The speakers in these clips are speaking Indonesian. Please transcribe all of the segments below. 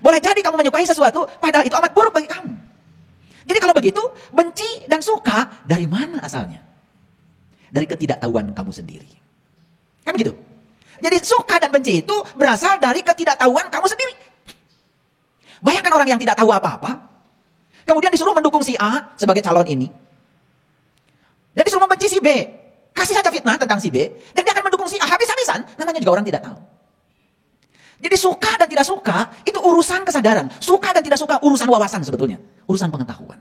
Boleh jadi kamu menyukai sesuatu, padahal itu amat buruk bagi kamu. Jadi kalau begitu, benci dan suka dari mana asalnya? Dari ketidaktahuan kamu sendiri. Kan begitu? Jadi suka dan benci itu berasal dari ketidaktahuan kamu sendiri. Bayangkan orang yang tidak tahu apa-apa, kemudian disuruh mendukung si A sebagai calon ini. Dan disuruh membenci si B. Kasih saja fitnah tentang si B, dan dia akan mendukung si A habis-habisan, namanya juga orang tidak tahu. Jadi suka dan tidak suka, itu urusan kesadaran. Suka dan tidak suka, urusan wawasan sebetulnya. Urusan pengetahuan.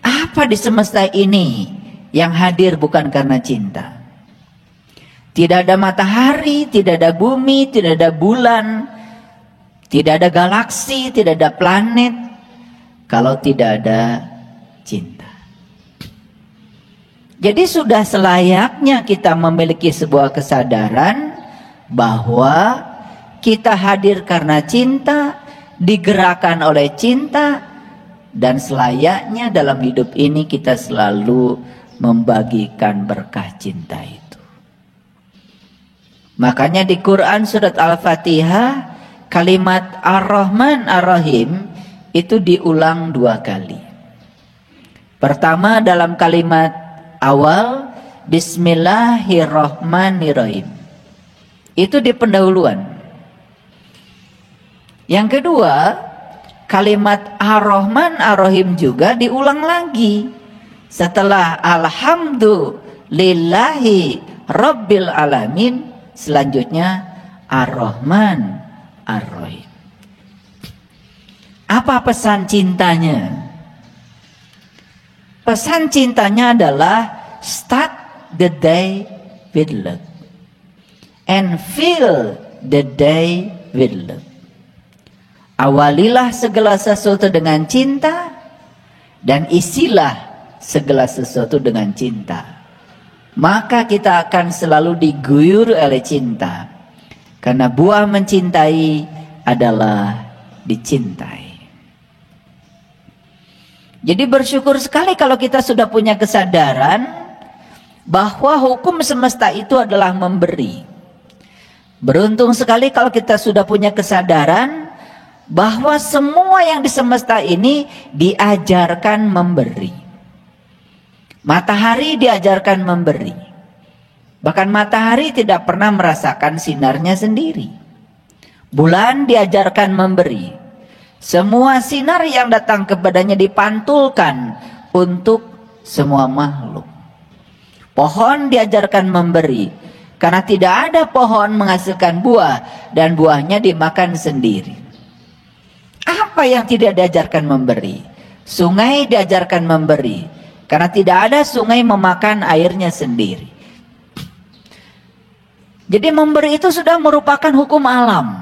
Apa di semesta ini yang hadir bukan karena cinta? Tidak ada matahari, tidak ada bumi, tidak ada bulan, tidak ada galaksi, tidak ada planet, kalau tidak ada cinta. Jadi sudah selayaknya kita memiliki sebuah kesadaran bahwa kita hadir karena cinta, digerakkan oleh cinta, dan selayaknya dalam hidup ini kita selalu membagikan berkah cinta itu. Makanya di Quran surat Al-Fatihah kalimat Ar-Rahman Ar-Rahim itu diulang 2 kali. Pertama dalam kalimat awal Bismillahirrahmanirrahim. Itu di pendahuluan. Yang kedua, kalimat Ar-Rahman Ar-Rahim juga diulang lagi. Setelah Alhamdulillahi Rabbil Alamin, selanjutnya Ar-Rahman Ar-Rahim. Apa pesan cintanya? Pesan cintanya adalah start the day with love and fill the day with love. Awalilah segala sesuatu dengan cinta dan isilah segala sesuatu dengan cinta. Maka kita akan selalu diguyur oleh cinta. Karena buah mencintai adalah dicintai. Jadi bersyukur sekali kalau kita sudah punya kesadaran bahwa hukum semesta itu adalah memberi. Beruntung sekali kalau kita sudah punya kesadaran bahwa semua yang di semesta ini diajarkan memberi. Matahari diajarkan memberi. Bahkan matahari tidak pernah merasakan sinarnya sendiri. Bulan diajarkan memberi. Semua sinar yang datang kepadanya dipantulkan untuk semua makhluk. Pohon diajarkan memberi. Karena tidak ada pohon menghasilkan buah dan buahnya dimakan sendiri. Apa yang tidak diajarkan memberi? Sungai diajarkan memberi. Karena tidak ada sungai memakan airnya sendiri. Jadi memberi itu sudah merupakan hukum alam.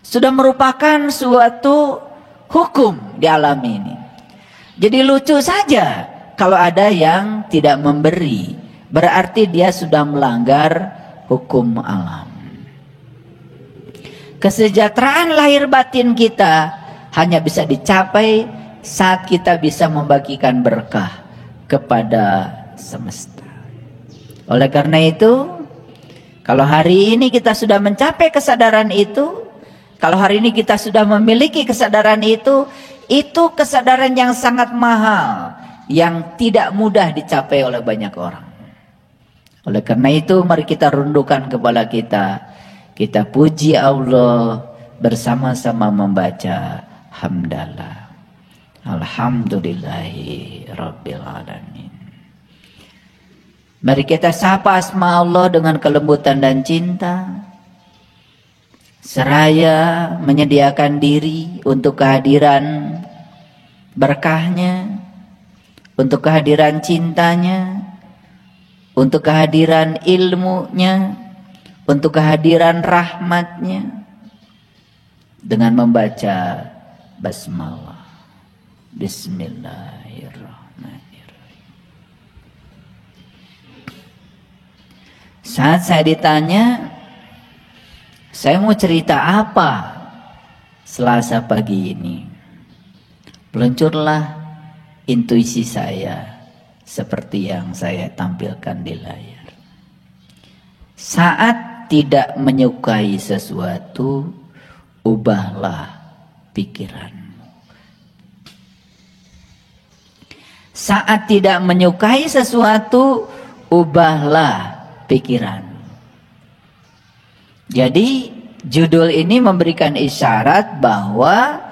Sudah merupakan suatu hukum di alam ini. Jadi lucu saja kalau ada yang tidak memberi. Berarti dia sudah melanggar hukum alam. Kesejahteraan lahir batin kita hanya bisa dicapai saat kita bisa membagikan berkah kepada semesta. Oleh karena itu, kalau hari ini kita sudah mencapai kesadaran itu, kalau hari ini kita sudah memiliki kesadaran itu kesadaran yang sangat mahal, yang tidak mudah dicapai oleh banyak orang. Oleh karena itu, mari kita rundukkan kepala kita. Kita puji Allah bersama-sama membaca hamdalah. Alhamdulillahi Rabbil Alamin. Mari kita sapa asma Allah dengan kelembutan dan cinta. Seraya menyediakan diri untuk kehadiran berkahnya, untuk kehadiran cintanya, untuk kehadiran ilmunya, untuk kehadiran rahmatnya, dengan membaca basmalah. Bismillahirrahmanirrahim. Saat saya ditanya, saya mau cerita apa? Selasa pagi ini meluncurlah intuisi saya seperti yang saya tampilkan di layar. Saat tidak menyukai sesuatu, ubahlah pikiranmu. Saat tidak menyukai sesuatu, ubahlah pikiranmu. Jadi judul ini memberikan isyarat bahwa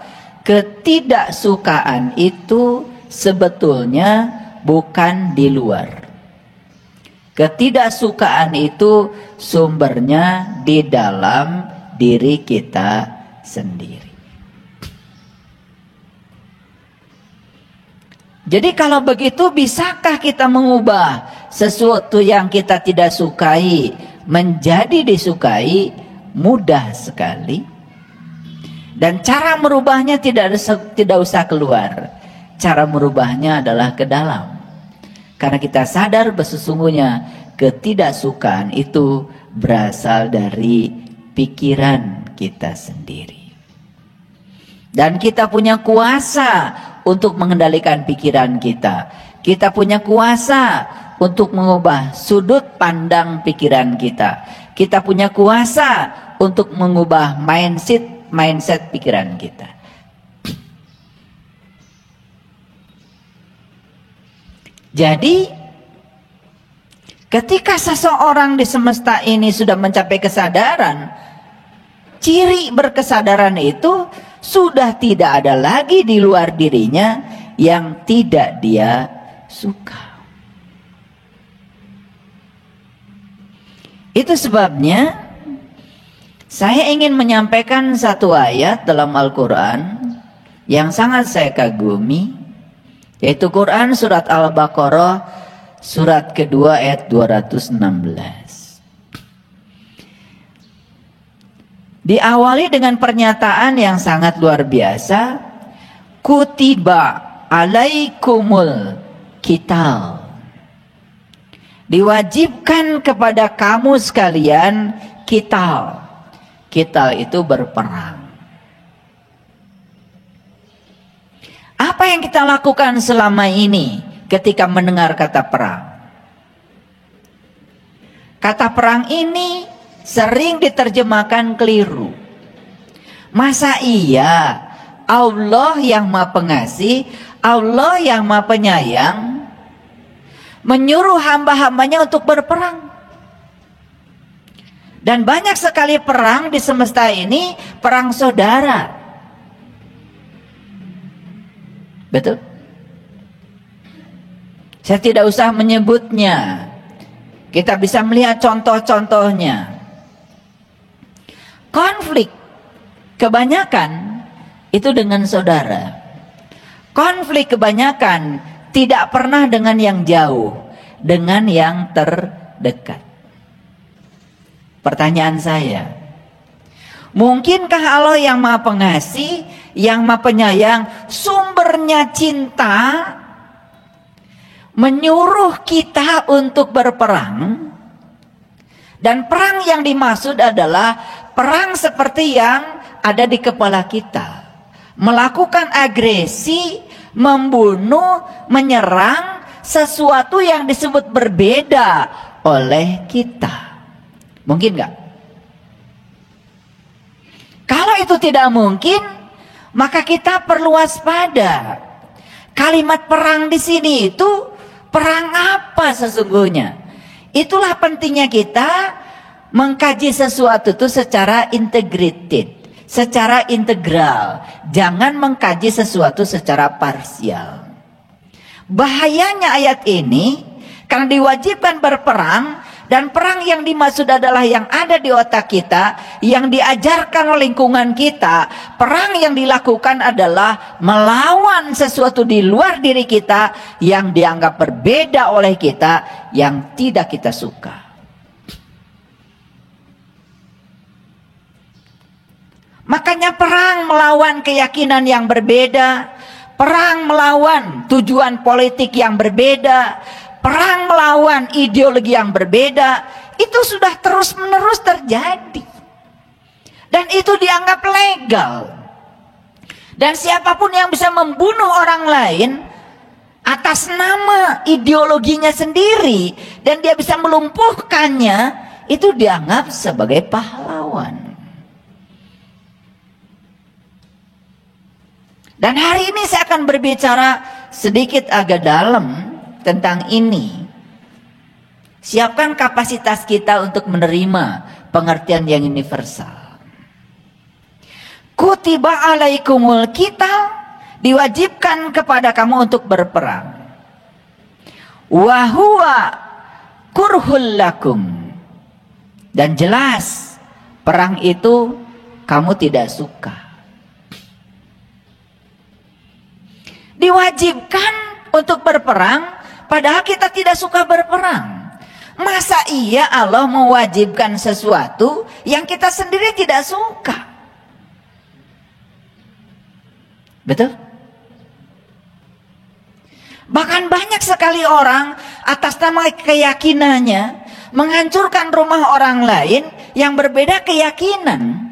ketidaksukaan itu sebetulnya bukan di luar. Ketidaksukaan itu sumbernya di dalam diri kita sendiri. Jadi kalau begitu, bisakah kita mengubah sesuatu yang kita tidak sukai menjadi disukai? Mudah sekali. Dan cara merubahnya tidak usah keluar. Cara merubahnya adalah ke dalam. Karena kita sadar sesungguhnya ketidaksukaan itu berasal dari pikiran kita sendiri. Dan kita punya kuasa untuk mengendalikan pikiran kita. Kita punya kuasa untuk mengubah sudut pandang pikiran kita. Kita punya kuasa untuk mengubah mindset pikiran kita. Jadi ketika seseorang di semesta ini sudah mencapai kesadaran, ciri berkesadaran itu sudah tidak ada lagi di luar dirinya yang tidak dia suka. Itu sebabnya saya ingin menyampaikan satu ayat dalam Al-Quran yang sangat saya kagumi, yaitu Quran surat Al-Baqarah surat kedua ayat 216. Diawali dengan pernyataan yang sangat luar biasa, kutiba alaikumul qital. Diwajibkan kepada kamu sekalian qital. Qital itu berperang. Apa yang kita lakukan selama ini ketika mendengar kata perang? Kata perang ini sering diterjemahkan keliru. Masa iya Allah yang Maha Pengasih, Allah yang Maha Penyayang menyuruh hamba-hambanya untuk berperang? Dan banyak sekali perang di semesta ini, perang saudara. Betul? Saya tidak usah menyebutnya. Kita bisa melihat contoh-contohnya. Konflik kebanyakan itu dengan saudara. Konflik kebanyakan tidak pernah dengan yang jauh, dengan yang terdekat. Pertanyaan saya, mungkinkah Allah yang Maha Pengasih, yang Maha Penyayang, sumbernya cinta, menyuruh kita untuk berperang? Dan perang yang dimaksud adalah perang seperti yang ada di kepala kita. Melakukan agresi, membunuh, menyerang sesuatu yang disebut berbeda oleh kita. Mungkin nggak? Kalau itu tidak mungkin, maka kita perlu waspada. Kalimat perang di sini itu perang apa sesungguhnya? Itulah pentingnya kita mengkaji sesuatu itu secara integrated, secara integral. Jangan mengkaji sesuatu secara parsial. Bahayanya ayat ini karena diwajibkan berperang, dan perang yang dimaksud adalah yang ada di otak kita, yang diajarkan oleh lingkungan kita. Perang yang dilakukan adalah melawan sesuatu di luar diri kita yang dianggap berbeda oleh kita, yang tidak kita suka. Makanya perang melawan keyakinan yang berbeda, perang melawan tujuan politik yang berbeda, perang melawan ideologi yang berbeda, itu sudah terus-menerus terjadi. Dan itu dianggap legal. Dan siapapun yang bisa membunuh orang lain atas nama ideologinya sendiri dan dia bisa melumpuhkannya, itu dianggap sebagai pahlawan. Dan hari ini saya akan berbicara sedikit agak dalam tentang ini. Siapkan kapasitas kita untuk menerima pengertian yang universal. Kutiba alaikumul qital, diwajibkan kepada kamu untuk berperang. Wa huwa kurhul lakum, dan jelas perang itu kamu tidak suka. Diwajibkan untuk berperang padahal kita tidak suka berperang. Masa iya Allah mewajibkan sesuatu yang kita sendiri tidak suka? Betul? Bahkan banyak sekali orang atas nama keyakinannya menghancurkan rumah orang lain yang berbeda keyakinan.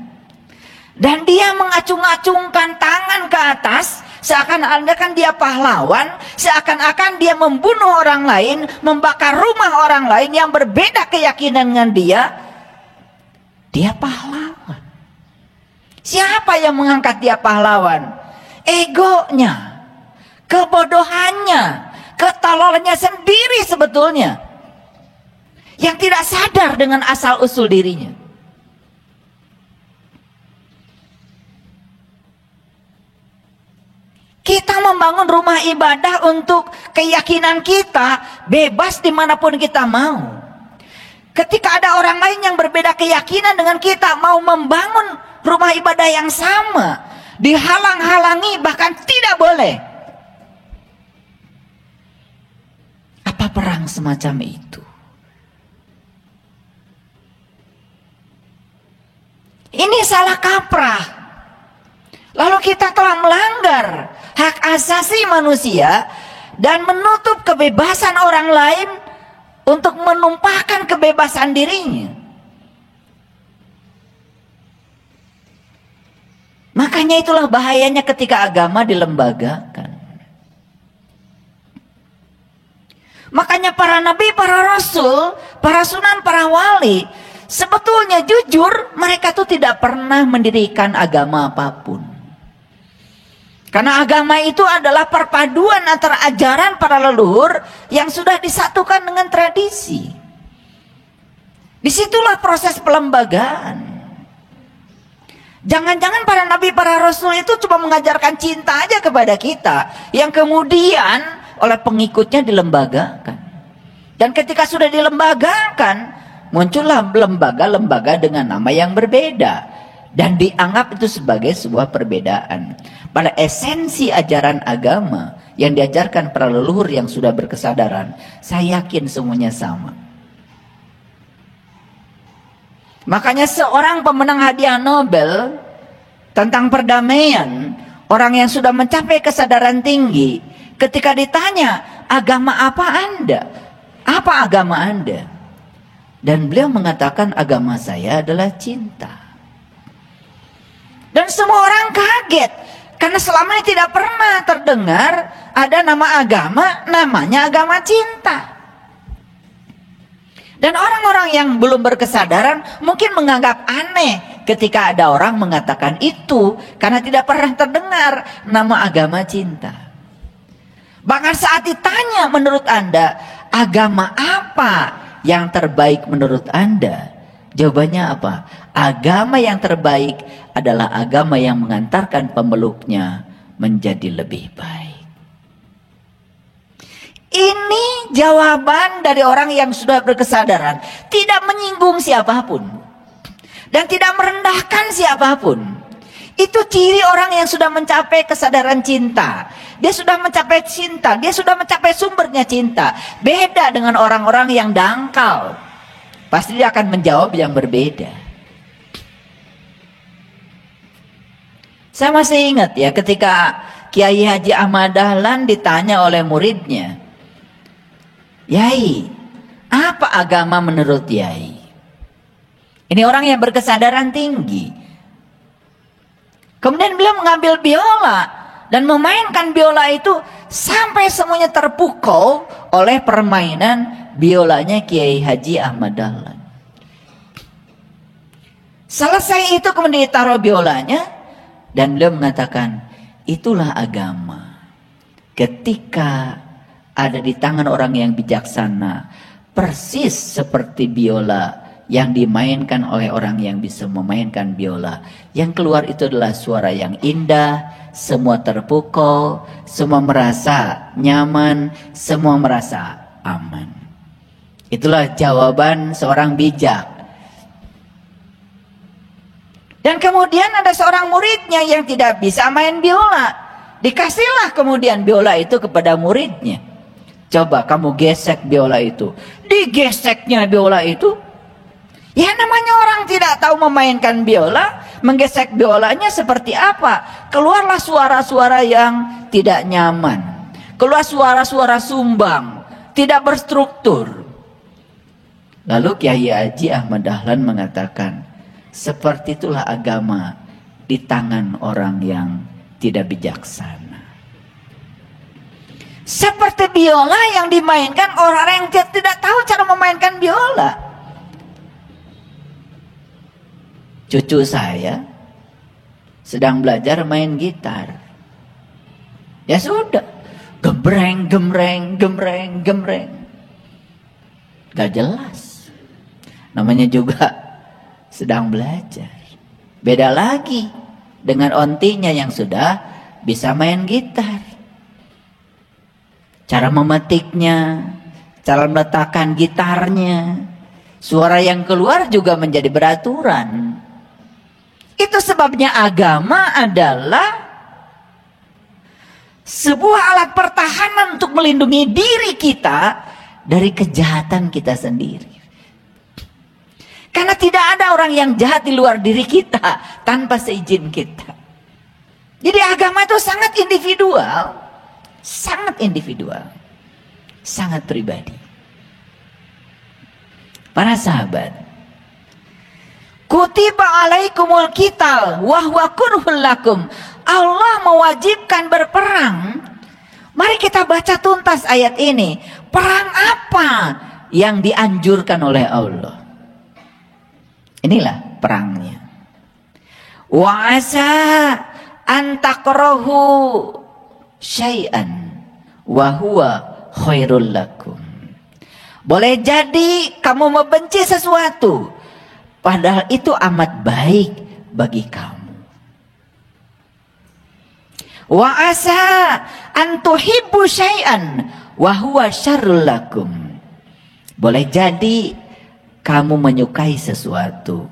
Dan dia mengacung-acungkan tangan ke atas, seakan-akan dia pahlawan, seakan-akan dia membunuh orang lain, membakar rumah orang lain yang berbeda keyakinan dengan dia. Dia pahlawan. Siapa yang mengangkat dia pahlawan? Egonya, kebodohannya, ketololnya sendiri sebetulnya, yang tidak sadar dengan asal usul dirinya. Kita membangun rumah ibadah untuk keyakinan kita, bebas dimanapun kita mau. Ketika ada orang lain yang berbeda keyakinan dengan kita, mau membangun rumah ibadah yang sama, dihalang-halangi, bahkan tidak boleh. Apa perang semacam itu? Ini salah kaprah. Lalu kita telah melanggar hak asasi manusia dan menutup kebebasan orang lain untuk menumpahkan kebebasan dirinya. Makanya itulah bahayanya ketika agama dilembagakan. Makanya para nabi, para rasul, para sunan, para wali, sebetulnya jujur mereka tuh tidak pernah mendirikan agama apapun. Karena agama itu adalah perpaduan antara ajaran para leluhur yang sudah disatukan dengan tradisi. Disitulah proses pelembagaan. Jangan-jangan para nabi, para rasul itu cuma mengajarkan cinta aja kepada kita, yang kemudian oleh pengikutnya dilembagakan. Dan ketika sudah dilembagakan, muncullah lembaga-lembaga dengan nama yang berbeda, dan dianggap itu sebagai sebuah perbedaan. Pada esensi ajaran agama yang diajarkan para leluhur yang sudah berkesadaran, saya yakin semuanya sama. Makanya seorang pemenang hadiah Nobel tentang perdamaian, orang yang sudah mencapai kesadaran tinggi, ketika ditanya, agama apa Anda? Apa agama Anda? Dan beliau mengatakan, agama saya adalah cinta. Dan semua orang kaget, karena selama ini tidak pernah terdengar ada nama agama, namanya agama cinta. Dan orang-orang yang belum berkesadaran mungkin menganggap aneh ketika ada orang mengatakan itu, karena tidak pernah terdengar nama agama cinta. Bahkan saat ditanya, menurut Anda agama apa yang terbaik menurut Anda? Jawabannya apa? Agama yang terbaik adalah agama yang mengantarkan pemeluknya menjadi lebih baik. Ini jawaban dari orang yang sudah berkesadaran, tidak menyinggung siapapun dan tidak merendahkan siapapun. Itu ciri orang yang sudah mencapai kesadaran cinta. Dia sudah mencapai cinta, dia sudah mencapai sumbernya cinta. Beda dengan orang-orang yang dangkal. Pasti dia akan menjawab yang berbeda. Saya masih ingat ya, ketika Kiai Haji Ahmad Dahlan ditanya oleh muridnya, "Yai, apa agama menurut Yai?" Ini orang yang berkesadaran tinggi. Kemudian beliau mengambil biola dan memainkan biola itu sampai semuanya terpukau oleh permainan biolanya Kiai Haji Ahmad Dahlan. Selesai itu kemudian ditaruh biolanya dan beliau mengatakan, itulah agama. Ketika ada di tangan orang yang bijaksana, persis seperti biola yang dimainkan oleh orang yang bisa memainkan biola. Yang keluar itu adalah suara yang indah, semua terpukau, semua merasa nyaman, semua merasa aman. Itulah jawaban seorang bijak. Dan kemudian ada seorang muridnya yang tidak bisa main biola. Dikasihlah kemudian biola itu kepada muridnya. Coba kamu gesek biola itu. Digeseknya biola itu. Ya namanya orang tidak tahu memainkan biola, menggesek biolanya seperti apa? Keluarlah suara-suara yang tidak nyaman. Keluar suara-suara sumbang, tidak berstruktur. Lalu Kiai Haji Ahmad Dahlan mengatakan, seperti itulah agama di tangan orang yang tidak bijaksana. Seperti biola yang dimainkan orang yang tidak tahu cara memainkan biola. Cucu saya sedang belajar main gitar. Ya sudah, gembreng, gembreng, gembreng, gembreng. Gak jelas. Namanya juga sedang belajar. Beda lagi dengan ontinya yang sudah bisa main gitar. Cara memetiknya, cara meletakkan gitarnya, suara yang keluar juga menjadi beraturan. Itu sebabnya agama adalah sebuah alat pertahanan untuk melindungi diri kita dari kejahatan kita sendiri. Karena tidak ada orang yang jahat di luar diri kita tanpa seizin kita. Jadi agama itu sangat individual, sangat pribadi. Para sahabat, kutiba alaikumul qital wa huwa kurhul lakum. Allah mewajibkan berperang. Mari kita baca tuntas ayat ini. Perang apa yang dianjurkan oleh Allah? Inilah perangnya. Wa asa an takrahu syai'an wa huwa khairul lakum. Boleh jadi kamu membenci sesuatu, padahal itu amat baik bagi kamu. Wa asa an tuhibbu syai'an wa huwa syarrul lakum. Boleh jadi kamu menyukai sesuatu,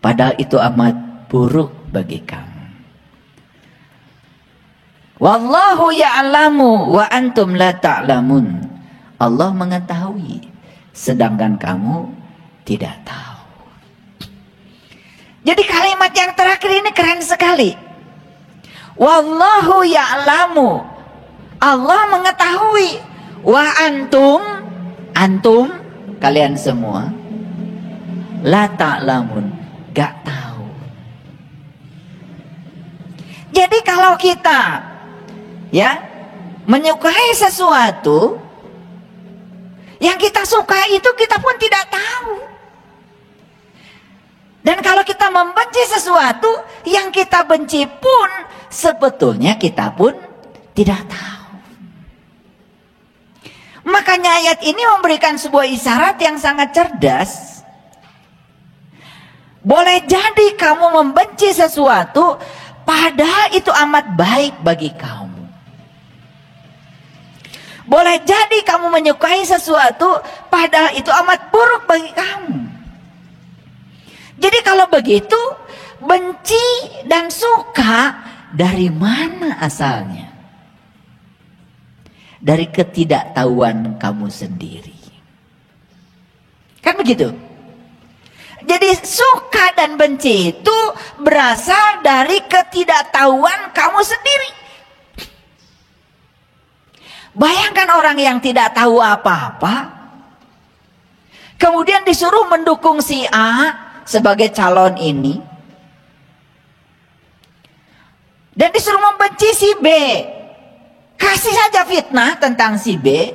padahal itu amat buruk bagi kamu. Wallahu ya'lamu wa antum la ta'lamun. Allah mengetahui, sedangkan kamu tidak tahu. Jadi kalimat yang terakhir ini keren sekali. Wallahu ya'lamu. Allah mengetahui. Wa antum kalian semua la ta'lamun, gak tahu. Jadi kalau kita menyukai sesuatu, yang kita suka itu kita pun tidak tahu. Dan kalau kita membenci sesuatu, yang kita benci pun sebetulnya kita pun tidak tahu. Makanya ayat ini memberikan sebuah isyarat yang sangat cerdas. Boleh jadi kamu membenci sesuatu, padahal itu amat baik bagi kamu. Boleh jadi kamu menyukai sesuatu, padahal itu amat buruk bagi kamu. Jadi kalau begitu, benci dan suka dari mana asalnya? Dari ketidaktahuan kamu sendiri. Kan begitu? Jadi suka dan benci itu berasal dari ketidaktahuan kamu sendiri. Bayangkan orang yang tidak tahu apa-apa, kemudian disuruh mendukung si A sebagai calon ini. dan disuruh membenci si B. Kasih saja fitnah tentang si B,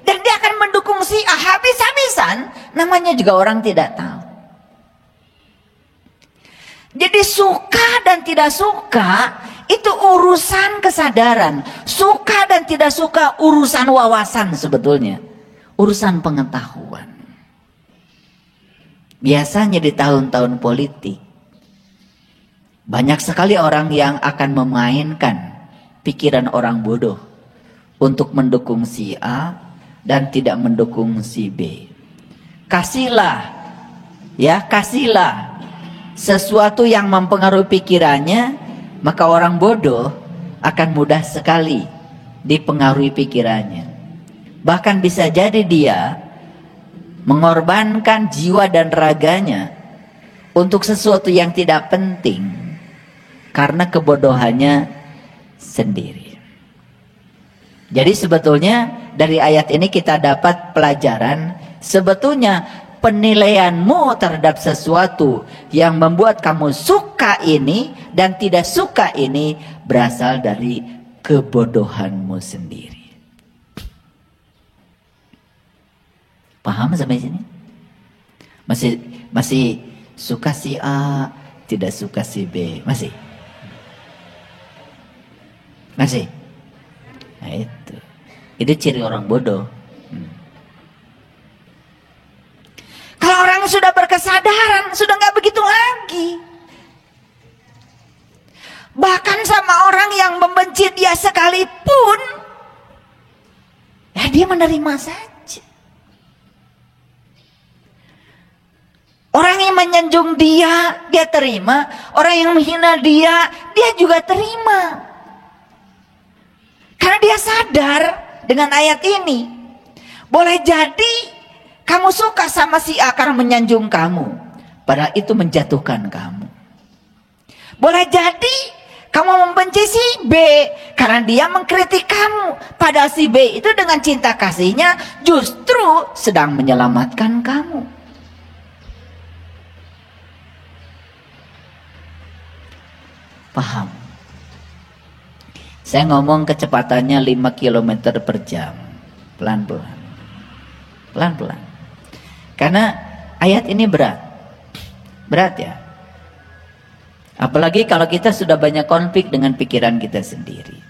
dan dia akan mendukung si A habis-habisan. Namanya juga orang tidak tahu. Jadi suka dan tidak suka itu urusan kesadaran. Suka dan tidak suka urusan wawasan sebetulnya. Urusan pengetahuan. Biasanya di tahun-tahun politik, banyak sekali orang yang akan memainkan pikiran orang bodoh untuk mendukung si A dan tidak mendukung si B. Kasihlah sesuatu yang mempengaruhi pikirannya, maka orang bodoh akan mudah sekali dipengaruhi pikirannya. Bahkan bisa jadi dia mengorbankan jiwa dan raganya untuk sesuatu yang tidak penting karena kebodohannya sendiri. Jadi sebetulnya dari ayat ini kita dapat pelajaran, sebetulnya penilaianmu terhadap sesuatu yang membuat kamu suka ini dan tidak suka ini berasal dari kebodohanmu sendiri. Paham sampai sini? Masih suka si A, tidak suka si B, masih? Nah itu ciri orang bodoh. Kalau orang sudah berkesadaran, sudah nggak begitu lagi. Bahkan sama orang yang membenci dia sekalipun, ya dia menerima saja. Orang yang menyanjung dia terima. Orang yang menghina dia juga terima. Karena dia sadar dengan ayat ini. Boleh jadi kamu suka sama si A karena menyanjung kamu, padahal itu menjatuhkan kamu. Boleh jadi kamu membenci si B karena dia mengkritik kamu, padahal si B itu dengan cinta kasihnya justru sedang menyelamatkan kamu. Paham? Saya ngomong kecepatannya 5 km per jam. Pelan-pelan. Pelan-pelan. Karena ayat ini berat. Berat ya. Apalagi kalau kita sudah banyak konflik dengan pikiran kita sendiri.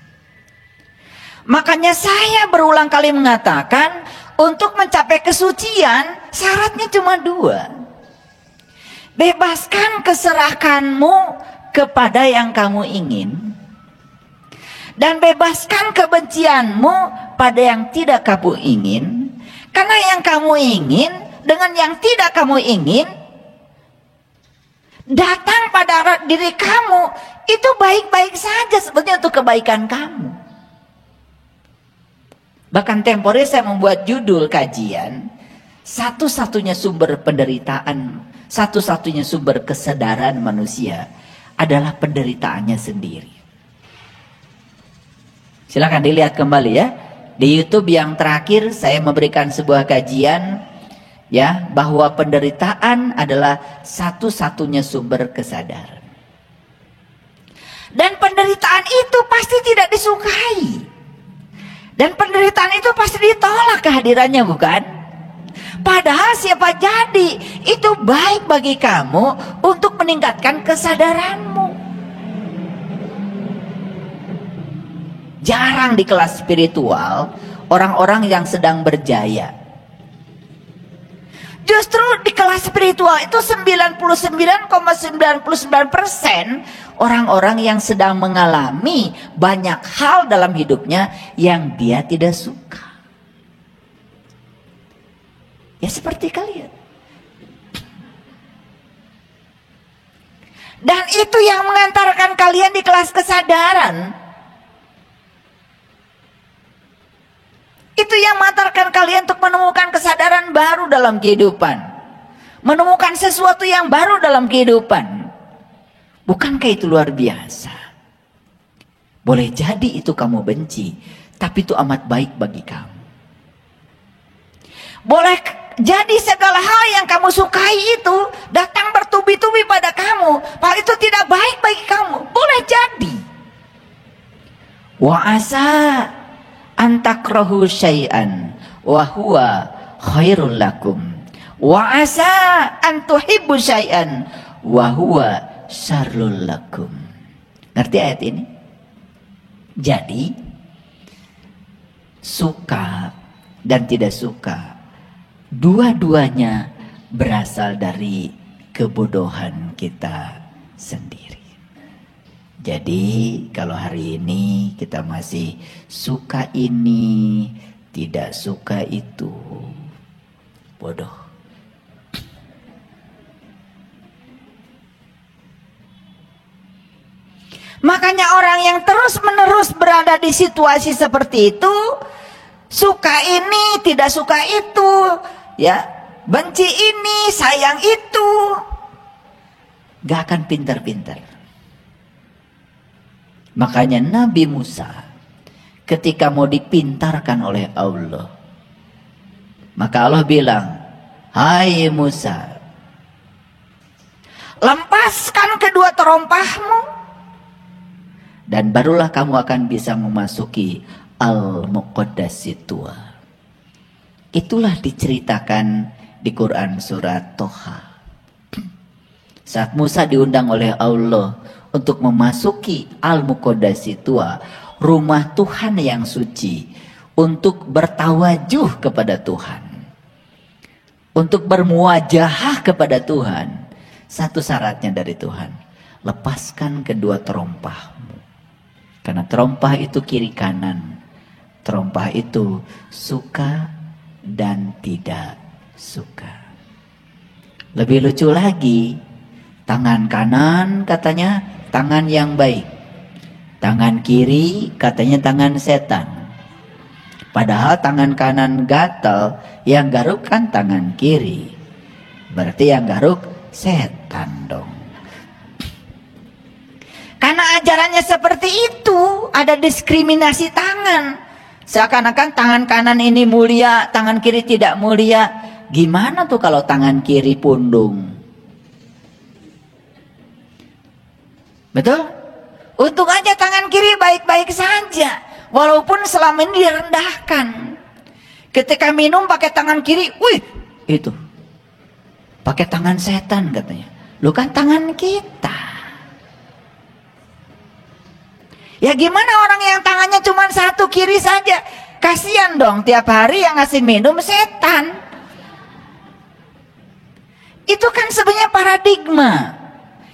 Makanya saya berulang kali mengatakan, untuk mencapai kesucian syaratnya cuma 2. Bebaskan keserahkanmu kepada yang kamu ingin, dan bebaskan kebencianmu pada yang tidak kamu ingin. Karena yang kamu ingin dengan yang tidak kamu ingin datang pada diri kamu, itu baik-baik saja sebetulnya untuk kebaikan kamu. Bahkan temporer saya membuat judul kajian, satu-satunya sumber penderitaan, satu-satunya sumber kesadaran manusia adalah penderitaannya sendiri. Silakan dilihat kembali ya. Di YouTube yang terakhir saya memberikan sebuah kajian ya, bahwa penderitaan adalah satu-satunya sumber kesadaran. Dan penderitaan itu pasti tidak disukai. Dan penderitaan itu pasti ditolak kehadirannya, bukan? Padahal siapa jadi itu baik bagi kamu untuk meningkatkan kesadaranmu. Jarang di kelas spiritual orang-orang yang sedang berjaya. Justru di kelas spiritual itu 99,99% orang-orang yang sedang mengalami banyak hal dalam hidupnya yang dia tidak suka. Ya seperti kalian. Dan itu yang mengantarkan kalian di kelas kesadaran. Itu yang mengantarkan kalian untuk menemukan kesadaran baru dalam kehidupan. Menemukan sesuatu yang baru dalam kehidupan. Bukankah itu luar biasa? Boleh jadi itu kamu benci, tapi itu amat baik bagi kamu. Boleh jadi segala hal yang kamu sukai itu datang bertubi-tubi pada kamu, padahal itu tidak baik bagi kamu. Boleh jadi. Wa asa antakrahu syai'an wa huwa khairul lakum. Wa asa antuhibbu syai'an wa huwa syarrul lakum. Ngerti ayat ini? Jadi suka dan tidak suka, dua-duanya berasal dari kebodohan kita sendiri. Jadi kalau hari ini kita masih suka ini, tidak suka itu, bodoh. Makanya orang yang terus-menerus berada di situasi seperti itu, suka ini, tidak suka itu, ya, benci ini, sayang itu, gak akan pintar-pintar. Makanya Nabi Musa ketika mau dipintarkan oleh Allah, maka Allah bilang, hai Musa, lepaskan kedua terompahmu, dan barulah kamu akan bisa memasuki Al-Muqaddasitua. Itulah diceritakan di Quran surat Toha. Saat Musa diundang oleh Allah untuk memasuki Al-Muqaddasitua, rumah Tuhan yang suci, untuk bertawajuh kepada Tuhan, untuk bermuajahah kepada Tuhan, satu syaratnya dari Tuhan, lepaskan kedua terompahmu. Karena terompah itu kiri kanan, terompah itu suka dan tidak suka. Lebih lucu lagi, tangan kanan katanya tangan yang baik, tangan kiri katanya tangan setan. Padahal tangan kanan gatal, yang garuk kan tangan kiri, berarti yang garuk setan dong. Karena ajarannya seperti itu, ada diskriminasi tangan. Seakan-akan tangan kanan ini mulia, tangan kiri tidak mulia. Gimana tuh kalau tangan kiri pundung? Betul? Untung aja tangan kiri baik-baik saja, walaupun selama ini direndahkan. Ketika minum pakai tangan kiri, wih, itu pakai tangan setan katanya. Lu kan tangan kita. Ya gimana orang yang tangannya cuma satu kiri saja? Kasihan dong, tiap hari yang ngasih minum setan. Itu kan sebenarnya paradigma.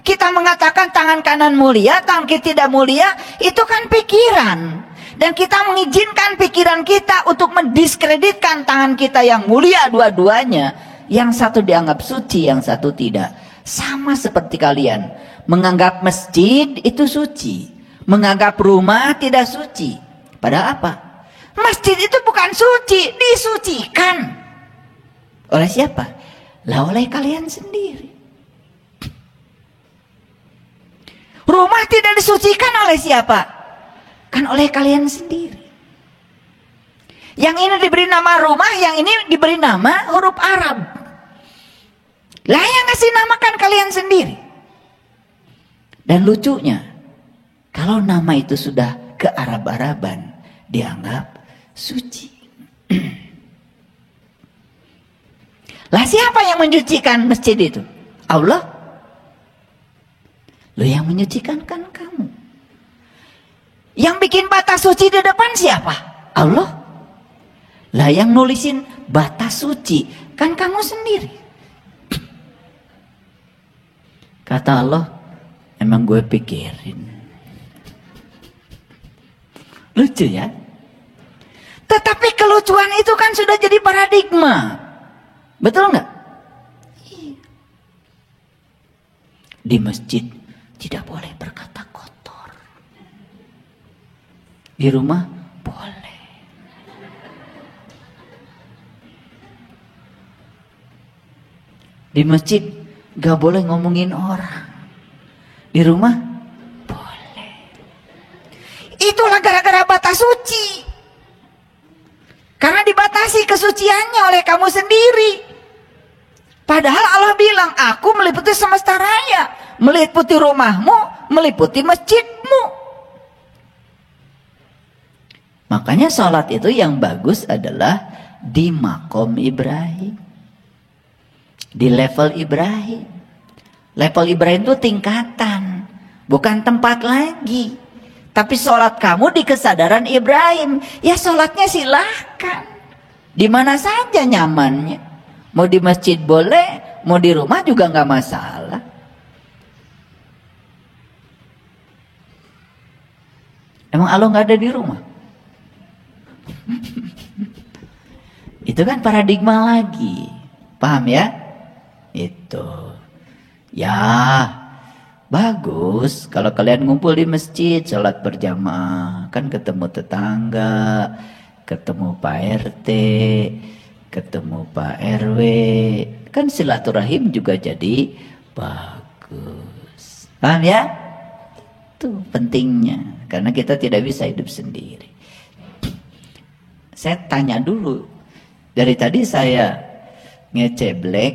Kita mengatakan tangan kanan mulia, tangan kiri tidak mulia, itu kan pikiran. Dan kita mengizinkan pikiran kita untuk mendiskreditkan tangan kita yang mulia dua-duanya. Yang satu dianggap suci, yang satu tidak. Sama seperti kalian, menganggap masjid itu suci, menganggap rumah tidak suci. Padahal apa? Masjid itu bukan suci, disucikan. Oleh siapa? Lah oleh kalian sendiri. Rumah tidak disucikan oleh siapa? Kan oleh kalian sendiri. Yang ini diberi nama rumah, yang ini diberi nama huruf Arab. Lah yang ngasih namakan kalian sendiri. Dan lucunya, kalau nama itu sudah ke Arab-Araban, dianggap suci. Lah siapa yang mencucikan masjid itu? Allah. Lo yang menyucikan kan kamu. Yang bikin batas suci di depan siapa? Allah. Lah yang nulisin batas suci kan kamu sendiri. Kata Allah, emang gue pikirin. Lucu ya. Tetapi kelucuan itu kan sudah jadi paradigma. Betul nggak? Di masjid tidak boleh berkata kotor. Di rumah boleh. Di masjid gak boleh ngomongin orang. Di rumah boleh. Itulah gara-gara batas suci. Karena dibatasi kesuciannya oleh kamu sendiri. Padahal Allah bilang, aku meliputi semesta raya, meliputi rumahmu, meliputi masjidmu. Makanya sholat itu yang bagus adalah di makom Ibrahim, di level Ibrahim. Level Ibrahim itu tingkatan, bukan tempat lagi. Tapi sholat kamu di kesadaran Ibrahim, ya sholatnya silahkan di mana saja nyamannya. Mau di masjid boleh, mau di rumah juga nggak masalah. Emang Allah nggak ada di rumah? Itu kan paradigma lagi, paham ya? Itu ya bagus kalau kalian ngumpul di masjid sholat berjamaah, kan ketemu tetangga, ketemu Pak RT, ketemu Pak RW, kan silaturahim juga jadi bagus, paham ya? Itu pentingnya, karena kita tidak bisa hidup sendiri. Saya tanya dulu, dari tadi saya ngeceblek,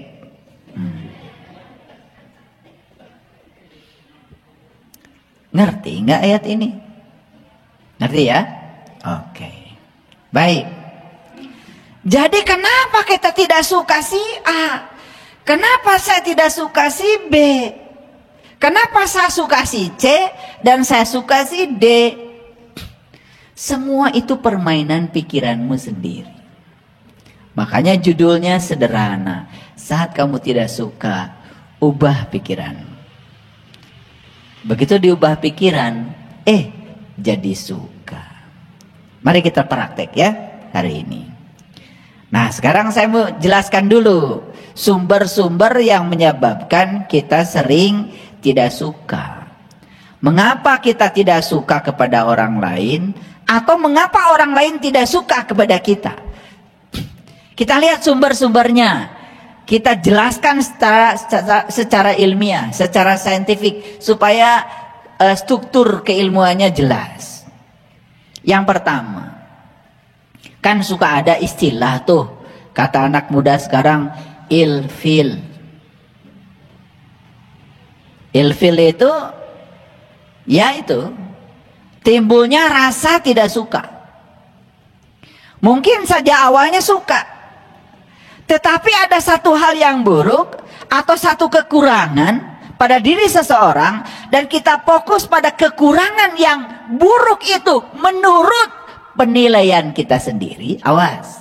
ngerti nggak ayat ini? Ngerti ya? Oke, baik. Jadi kenapa kita tidak suka si A? Kenapa saya tidak suka si B? Kenapa saya suka si C dan saya suka si D? Semua itu permainan pikiranmu sendiri. Makanya judulnya sederhana. Saat kamu tidak suka, ubah pikiranmu. Begitu diubah pikiran, jadi suka. Mari kita praktek ya hari ini. Nah, sekarang saya mau jelaskan dulu sumber-sumber yang menyebabkan kita sering tidak suka. Mengapa kita tidak suka kepada orang lain, atau mengapa orang lain tidak suka kepada kita? Kita lihat sumber-sumbernya. Kita jelaskan secara ilmiah, secara saintifik, supaya struktur keilmuannya jelas. Yang pertama, kan suka ada istilah tuh, kata anak muda sekarang, ilfil. Ilfil itu, ya itu, timbulnya rasa tidak suka. Mungkin saja awalnya suka, tetapi ada satu hal yang buruk atau satu kekurangan pada diri seseorang, dan kita fokus pada kekurangan yang buruk itu menurut penilaian kita sendiri. Awas,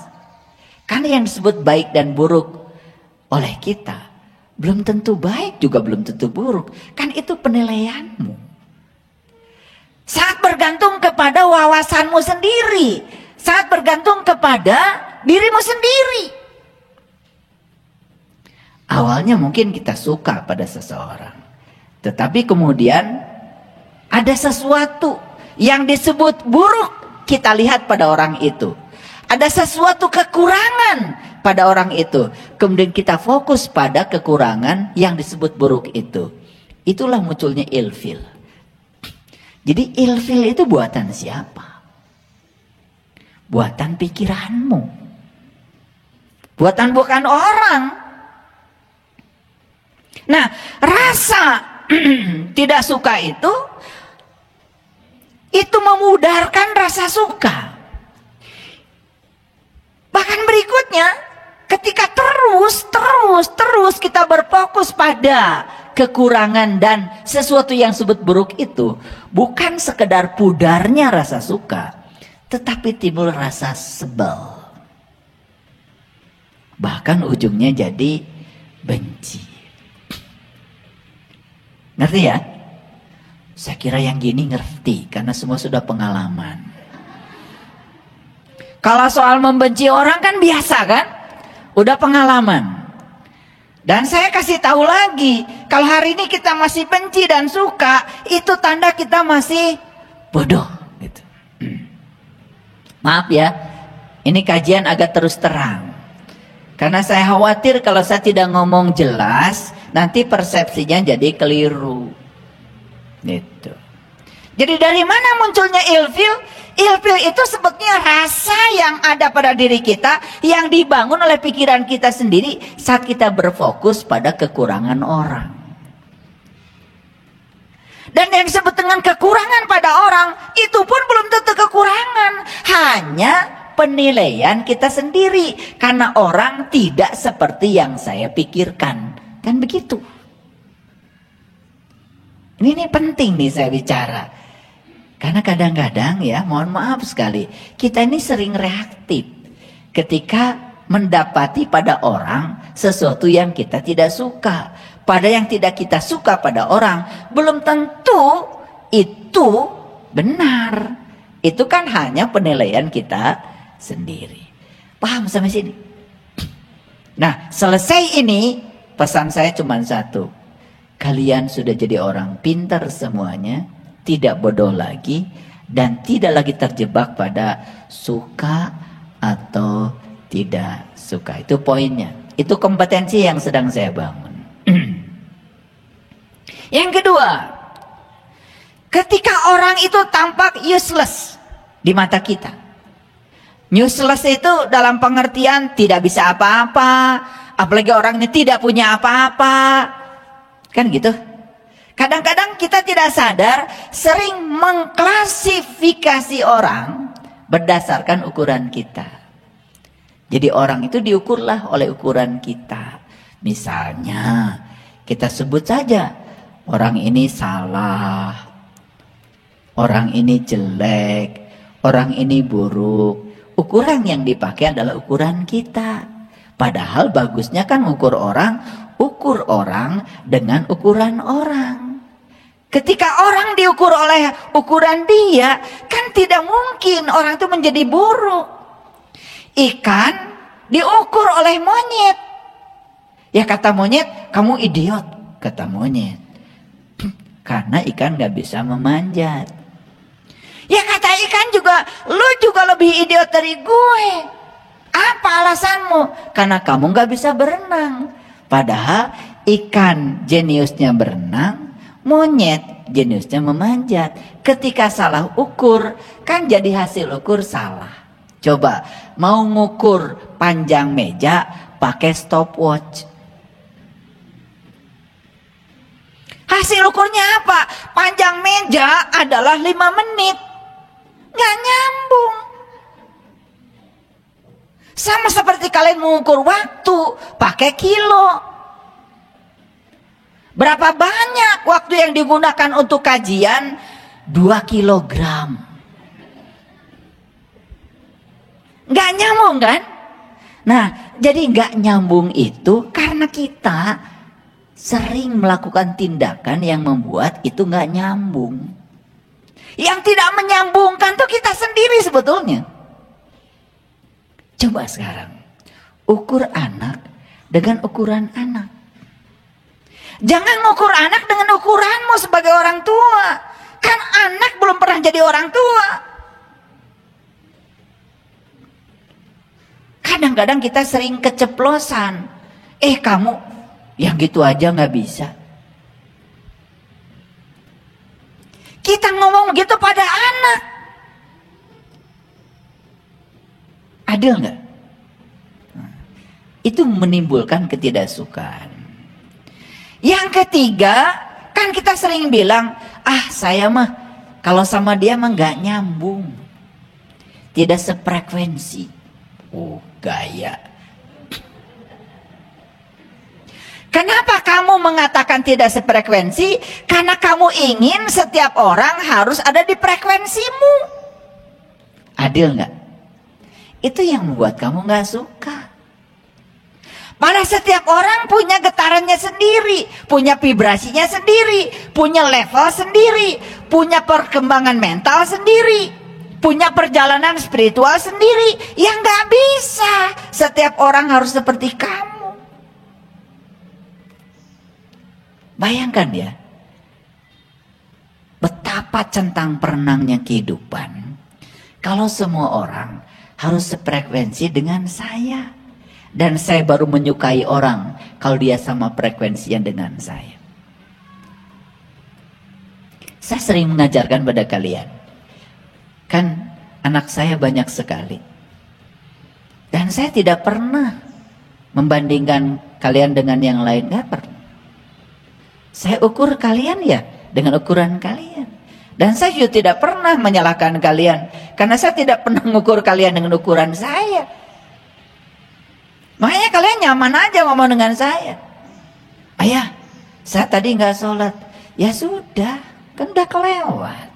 karena yang disebut baik dan buruk oleh kita belum tentu baik, juga belum tentu buruk. Kan itu penilaianmu. Sangat bergantung kepada wawasanmu sendiri, sangat bergantung kepada dirimu sendiri. Awalnya mungkin kita suka pada seseorang, tetapi kemudian ada sesuatu yang disebut buruk kita lihat pada orang itu. Ada sesuatu kekurangan pada orang itu, kemudian kita fokus pada kekurangan yang disebut buruk itu. Itulah munculnya ilfil. Jadi ilfil itu buatan siapa? Buatan pikiranmu, buatan bukan orang. Nah, rasa tidak suka itu memudarkan rasa suka. Bahkan berikutnya, ketika terus kita berfokus pada kekurangan dan sesuatu yang disebut buruk itu, bukan sekedar pudarnya rasa suka, tetapi timbul rasa sebel. Bahkan ujungnya jadi benci. Ngerti ya? Saya kira yang gini ngerti, karena semua sudah pengalaman. Kalau soal membenci orang kan biasa kan? Udah pengalaman. Dan saya kasih tahu lagi, kalau hari ini kita masih benci dan suka, itu tanda kita masih bodoh gitu. Maaf ya, ini kajian agak terus terang. Karena saya khawatir kalau saya tidak ngomong jelas, nanti persepsinya jadi keliru. Gitu. Jadi dari mana munculnya ilfil? Ilfil itu sebetulnya rasa yang ada pada diri kita, yang dibangun oleh pikiran kita sendiri saat kita berfokus pada kekurangan orang. Dan yang disebut dengan kekurangan pada orang, itu pun belum tentu kekurangan. penilaian kita sendiri. Karena orang tidak seperti yang saya pikirkan. Kan begitu. Ini penting nih saya bicara. Karena kadang-kadang ya, mohon maaf sekali, kita ini sering reaktif ketika mendapati pada orang sesuatu yang kita tidak suka. Pada yang tidak kita suka pada orang, belum tentu itu benar. Itu kan hanya penilaian kita sendiri. Paham sampai sini? Nah, selesai ini, pesan saya cuma satu. Kalian sudah jadi orang pintar semuanya, tidak bodoh lagi, dan tidak lagi terjebak pada suka atau tidak suka. Itu poinnya. Itu kompetensi yang sedang saya bangun. Yang kedua, ketika orang itu tampak useless di mata kita. Useless itu dalam pengertian tidak bisa apa-apa, apalagi orang ini tidak punya apa-apa. Kan gitu. Kadang-kadang kita tidak sadar sering mengklasifikasi orang berdasarkan ukuran kita. Jadi orang itu diukurlah oleh ukuran kita. Misalnya kita sebut saja orang ini salah, orang ini jelek, orang ini buruk. Ukuran yang dipakai adalah ukuran kita. Padahal bagusnya kan ukur orang dengan ukuran orang. Ketika orang diukur oleh ukuran dia, kan tidak mungkin orang itu menjadi buruk. Ikan diukur oleh monyet. Ya kata monyet, kamu idiot, kata monyet. Karena ikan gak bisa memanjat. Ya kata ikan juga, lu juga lebih idiot dari gue. Apa alasanmu? Karena kamu gak bisa berenang. Padahal ikan jeniusnya berenang, monyet jeniusnya memanjat. Ketika salah ukur, kan jadi hasil ukur salah. Coba, mau ngukur panjang meja pakai stopwatch. Hasil ukurnya apa? Panjang meja adalah 5 menit. Nggak nyambung. Sama seperti kalian mengukur waktu pakai kilo. Berapa banyak waktu yang digunakan untuk kajian? 2 kilogram. Nggak nyambung kan? Nah, jadi nggak nyambung itu karena kita sering melakukan tindakan yang membuat itu nggak nyambung. Yang tidak menyambungkan tuh kita sendiri sebetulnya. Coba sekarang ukur anak dengan ukuran anak. Jangan ngukur anak dengan ukuranmu sebagai orang tua. Kan anak belum pernah jadi orang tua. Kadang-kadang kita sering keceplosan. Kamu yang gitu aja nggak bisa. Kita ngomong gitu pada anak. Adil nggak? Itu menimbulkan ketidaksukaan. Yang ketiga, kan kita sering bilang, saya mah kalau sama dia mah nggak nyambung, tidak sefrekuensi. Gaya. Kenapa kamu mengatakan tidak sefrekuensi? Karena kamu ingin setiap orang harus ada di frekuensimu. Adil nggak? Itu yang membuat kamu nggak suka. Pada setiap orang punya getarannya sendiri, punya vibrasinya sendiri, punya level sendiri, punya perkembangan mental sendiri, punya perjalanan spiritual sendiri. Yang nggak bisa setiap orang harus seperti kamu. Bayangkan ya, betapa centang perenangnya kehidupan kalau semua orang harus sefrekuensi dengan saya. Dan saya baru menyukai orang kalau dia sama frekuensinya dengan saya. Saya sering mengajarkan pada kalian, kan anak saya banyak sekali. Dan saya tidak pernah membandingkan kalian dengan yang lain, gak pernah. Saya ukur kalian ya dengan ukuran kalian. Dan saya juga tidak pernah menyalahkan kalian, karena saya tidak pernah mengukur kalian dengan ukuran saya. Makanya kalian nyaman aja ngomong dengan saya. Ayah, saya tadi nggak sholat. Ya sudah, kan udah kelewat.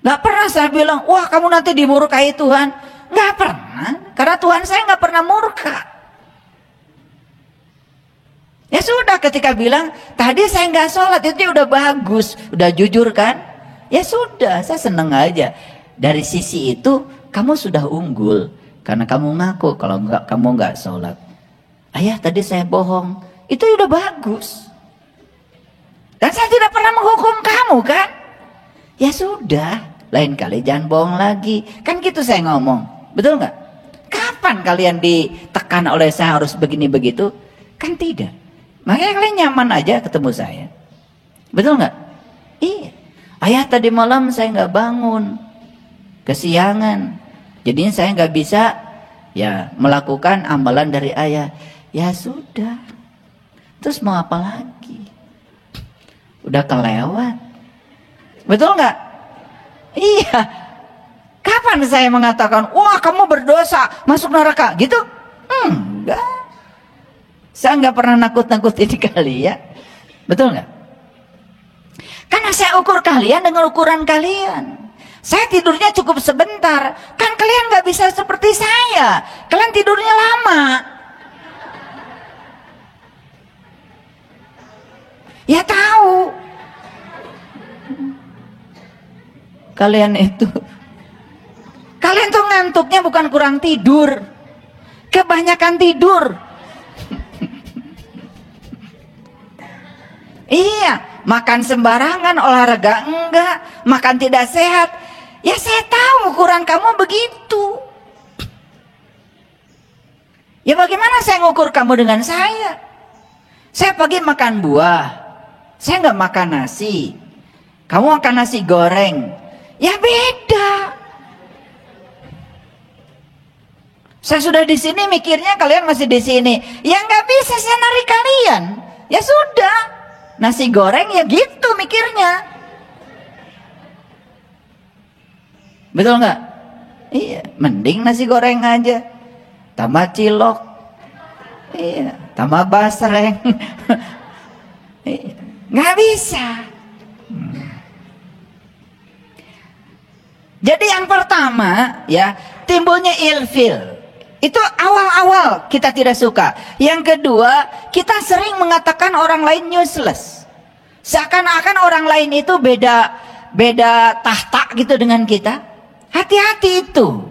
Nggak pernah saya bilang, wah kamu nanti dimurkai Tuhan. Nggak pernah, karena Tuhan saya nggak pernah murka. Ya sudah, ketika bilang tadi saya nggak sholat, itu udah bagus, udah jujur kan? Ya sudah, saya seneng aja. Dari sisi itu kamu sudah unggul, karena kamu ngaku kalau kamu nggak sholat. Ayah tadi saya bohong, itu udah bagus. Dan saya tidak pernah menghukum kamu kan? Ya sudah, lain kali jangan bohong lagi, kan gitu saya ngomong, betul nggak? Kapan kalian ditekan oleh saya harus begini begitu? Kan tidak. Makanya kalian nyaman aja ketemu saya. Betul nggak? Iya. Ayah tadi malam saya nggak bangun, kesiangan. Jadinya saya nggak bisa ya melakukan amalan dari ayah. Ya sudah. Terus mau apa lagi? Udah kelewat. Betul nggak? Iya. Kapan saya mengatakan, wah kamu berdosa, masuk neraka, gitu? Enggak. Saya nggak pernah nakut-nakutin kalian, betul nggak? Karena saya ukur kalian dengan ukuran kalian. Saya tidurnya cukup sebentar, kan kalian nggak bisa seperti saya. Kalian tidurnya lama. Ya tahu. Kalian tuh ngantuknya bukan kurang tidur, kebanyakan tidur. Iya, makan sembarangan, olahraga enggak, makan tidak sehat. Ya saya tahu ukuran kamu begitu. Ya bagaimana saya ngukur kamu dengan saya? Saya pagi makan buah, saya nggak makan nasi. Kamu makan nasi goreng, ya beda. Saya sudah di sini mikirnya kalian masih di sini. Ya nggak bisa saya narik kalian. Ya sudah. Nasi goreng ya gitu mikirnya. Betul nggak? Iya, mending nasi goreng aja. Tambah cilok. Iya, tambah basreng. Iya, nggak bisa. Jadi yang pertama ya, timbulnya ilfil. Itu awal-awal kita tidak suka. Yang kedua, kita sering mengatakan orang lain useless. Seakan-akan orang lain itu beda tahta gitu dengan kita. Hati-hati itu.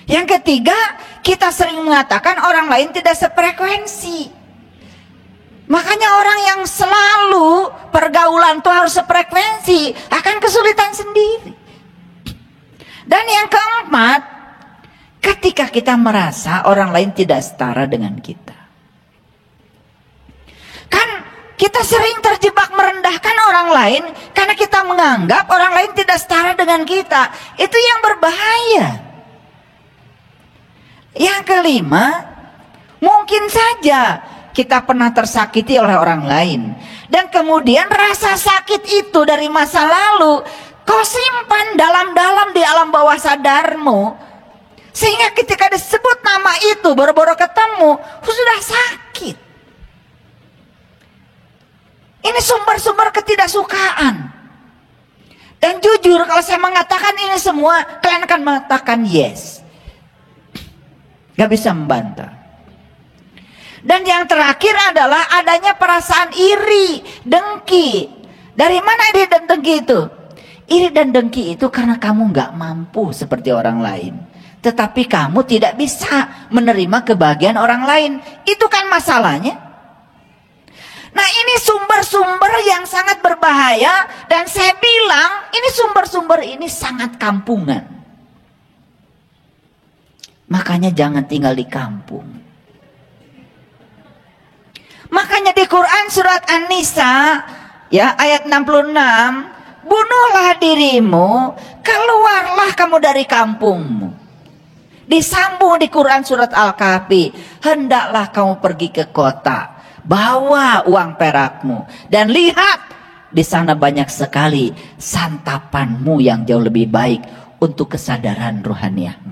Yang ketiga, kita sering mengatakan orang lain tidak sefrekuensi. Makanya orang yang selalu pergaulan itu harus sefrekuensi akan kesulitan sendiri. Dan yang keempat, ketika kita merasa orang lain tidak setara dengan kita. Kan kita sering terjebak merendahkan orang lain karena kita menganggap orang lain tidak setara dengan kita. Itu yang berbahaya. Yang kelima, mungkin saja kita pernah tersakiti oleh orang lain. Dan kemudian rasa sakit itu dari masa lalu kau simpan dalam-dalam di alam bawah sadarmu. Sehingga ketika disebut nama itu, baru-baru ketemu, sudah sakit. Ini sumber-sumber ketidaksukaan. Dan jujur, kalau saya mengatakan ini semua, kalian akan mengatakan yes. Gak bisa membantah. Dan yang terakhir adalah adanya perasaan iri, dengki. Dari mana iri dan dengki itu? Iri dan dengki itu karena kamu gak mampu seperti orang lain. Tetapi kamu tidak bisa menerima kebahagiaan orang lain. Itu kan masalahnya. Nah ini sumber-sumber yang sangat berbahaya. Dan saya bilang ini sumber-sumber ini sangat kampungan. Makanya jangan tinggal di kampung. Makanya di Quran surat An-Nisa ya ayat 66, bunuhlah dirimu, keluarlah kamu dari kampungmu. Disambung di Quran surat Al-Kahfi, hendaklah kamu pergi ke kota, bawa uang perakmu dan lihat di sana banyak sekali santapanmu yang jauh lebih baik untuk kesadaran rohaniahmu.